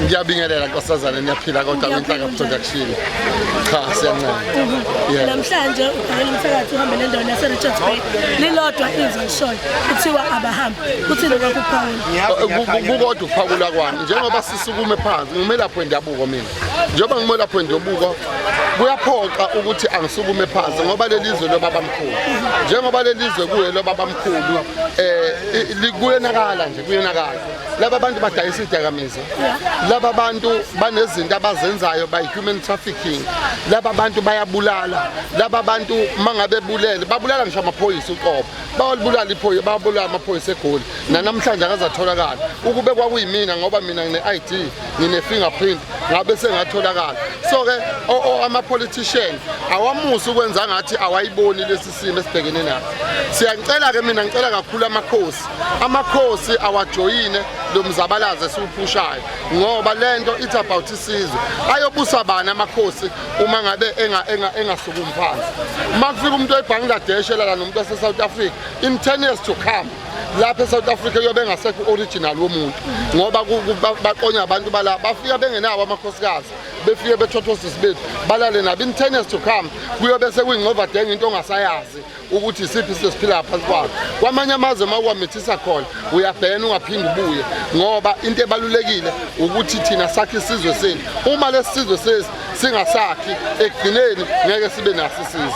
Ngiyabingelela nkosazana niyaphila kodwa inhlaka production. Cha siyancela. Namhlanje ubhekele umsakazi uhambe nendawo yase Richards Bay. Lilodwa izwe lishoyo kuthiwa abahambi. Kuthini lokho kuphawula? Kukodwa ukuphawula kwami njengoba sisukume phansi ngumelaphwe ndiyabuko mina. Njengoba ngumelaphwe ndiyobuko kuyaphoqa ukuthi angisukume phansi ngoba lelizwe lobabamkhulu. Njengoba lelizwe kuye lobabamkhulu likuyonakala nje kuyonakala. Laba bantu badayisa idakamizwa. Laba bantu banezinto abazenzayo by human trafficking. Laba bantu bayabulala. Laba bantu mangabe bulele babulala ngisho amaphoyisa uqobo. Bayabulala iphoyisa babulala amaphoyisa eGoli. Namhlanje akazatholakala. Ukube kwakuyimina ngoba mina ngine ID, ngine fingerprint ngabe sengatholakala. So ke ama politician awamusa ukwenza ngathi awayiboni lesi simo esibhekene naso. Siyacela ke mina ngicela kakhulu amakhosi awajoyine lo mzabalazo esiwuphushayo ngoba lento it's about isizwe ayobusa bana amakhosi uma ngabe engasukumi phansi makufika umuntu eBangladesh la nomuntu wase South Africa in 10 years to come lapha eSouth Africa yobe ngasekho original womuntu ngoba baqonya abantu bala bafika bengenawo amakhosikazi befike bethothosisa bethu balale nabo in 10 years to come kuyobe sekuyingovadenga into ongasayazi ukuthi isiphi sesiphila phansi kwakho kwamanye amazwe makwamithisa khona uyabhena ungaphindi ubuye ngoba into ebalulekile ukuthi thina sakhe isizwe sethu uma lesizwe singasakhi ekugcineni ngeke sibe naso isizwe.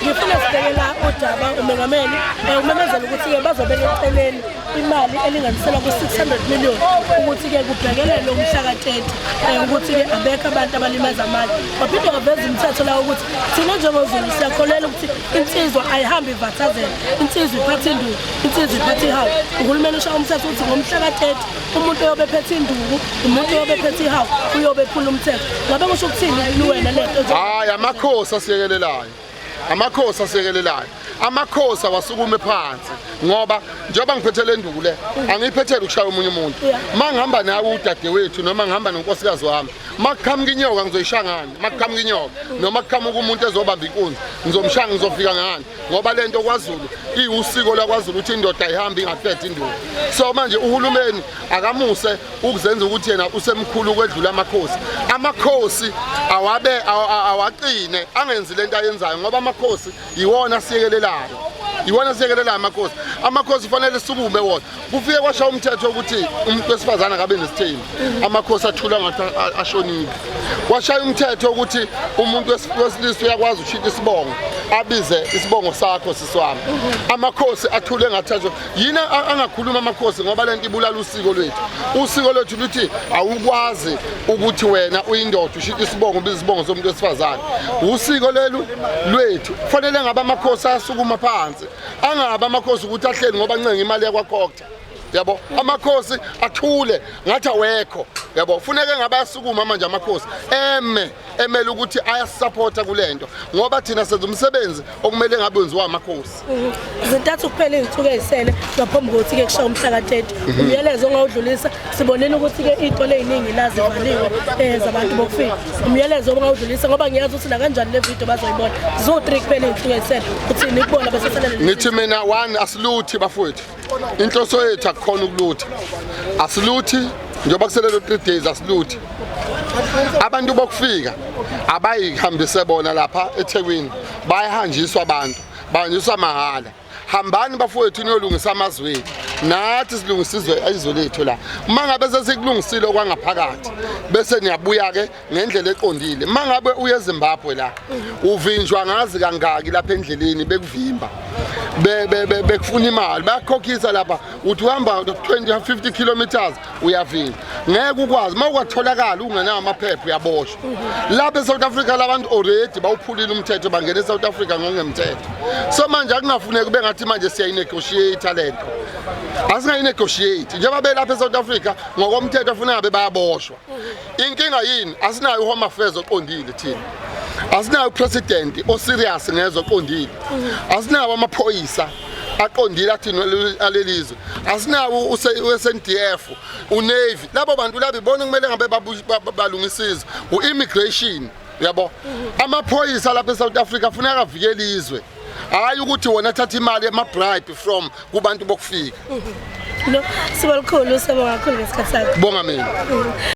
Ngifuna sibekela udaba umengameli umemezela ukuthi ke bazobeka eceleni imali elinganiselwa ku600 million ukuthi ke kubhekelele umhla ka30 ukuthi ke abekho abantu abalimaza amali baphinde baveza imithetho la ukuthi thina njengozulu siyakholela ukuthi insizwa ayihambi ivathazela insizwa iphatha induku insizwa iphatha ihawu uhulumeni usha umthetho ukuthi ngomhla ka30 umuntu oyobe phethe induku umuntu oyobe phethe ihawu uyobe phula umthetho ngabe kusho ukuthini luwena lento hayi amakhosi asiyekelelayo amakhosi awasukume phansi ngoba njengoba ngiphethe le nduku le angiyiphethele ukushaya umunye umuntu mangihamba nawe udade wethu noma ngihamba nonkosikazi wami makuqhamuka inyoka ngizoyishaya ngani makuqhamuka inyoka noma kuqhamuka umuntu ezobamba inkunzi ngizomshaya ngizofika ngani ngoba lento kwaZulu iwusiko lakwaZulu ukuthi indoda ayihambi ingaphethe induku so manje uhulumeni akamuse ukuzenza ukuthi yena usemkhulu kwedlula amakhosi awaqine angenzi lento ayenzayo ngoba amakhosi iwona asiyekelelayo amakhosi fanele sukume wona kufike kwasha umthetho ukuthi umuntu wesifazana akabe nesithembu amakhosi athula ngathi ashonile kwashaya umthetho ukuthi umuntu wesilisa uyakwazi ushita isibongo abize isibongo sakho siswami amakhosi athule ngathathwa yina angakhuluma amakhosi ngoba lento ibulala usiko lwethu luthi awukwazi ukuthi wena uyindoda ushita isibongo ubize isibongo somuntu wesifazana usiko lwethu fanele ngaba amakhosi asukuma phansi angaba amakhosi ukuthi ahleli ngoba ncenga imali yakwakhokha yabo amakhosi athule ngathi awekho yabo funeke ngabasukuma manje amakhosi emele ukuthi ayasupporta kulento ngoba thina senza umsebenzi okumele ngabe wenziwa amakhosi izintathu kuphela izithuke ezisele ngaphambi kokuthi ke kushaya umhla ka30 umyalezo ongawudlulisa sibonene ukuthi ke izitolo eziningi la zivaliwe zabantu bokufika umyalezo ongawudlulisa ngoba ngiyazi ukuthi la kanjani le video bazoyibona zo3 kuphela izithuke ezisele uthi nikubona bese selele ngithi mina one asiluthi bafowethu inhloso yethu akukhona ukulutha asiluthi njengoba kuselelo 3 days asiluthi abantu bokufika abayihambise bona lapha eThekwini bayahanjiswa bahanjiswa mahala hambani bafowethu niyolungisa amazwe nathi silungisizwe izwe lethu la mangabe sesikulungisile kwangaphakathi bese niyabuya ke ngendlela eqondile mangabe uye eZimbabwe la uvinjwa ngazi kangaki lapha endleleni bekuvimba bekufuna imali bayakhokhisa lapha uthi uhamba 50 kilometers uyavinjwa ngeke ukwazi mawukwatholakala ungenawo amaphepha uyaboshwa lapha eSouth Africa labantu already bawuphulile umthetho bangena eSouth Africa ngongemthetho so manje akunafuneka kube ngathi manje siyayinegotiate lento asingayinegotiate njengoba belapha eSouth Africa ngokomthetho afuna ngabe bayaboshwa inkinga yini asinayo uHome Affairs oqondile thina asinayo upresident oserious ngezoqondile asinawo amaphoyisa aqondile athina alelizwe asinawo uSNDF uNavy labo bantu labo ibona kumele ngabe balungisizwe uimmigration yabo amaphoyisa lapha eSouth Africa afuneka avikele izwe hayi ukuthi wona athatha imali ema-bribe from kubantu bokufika no sibalikhulu sabo kakhulu ngesikhathi sakho bonga mina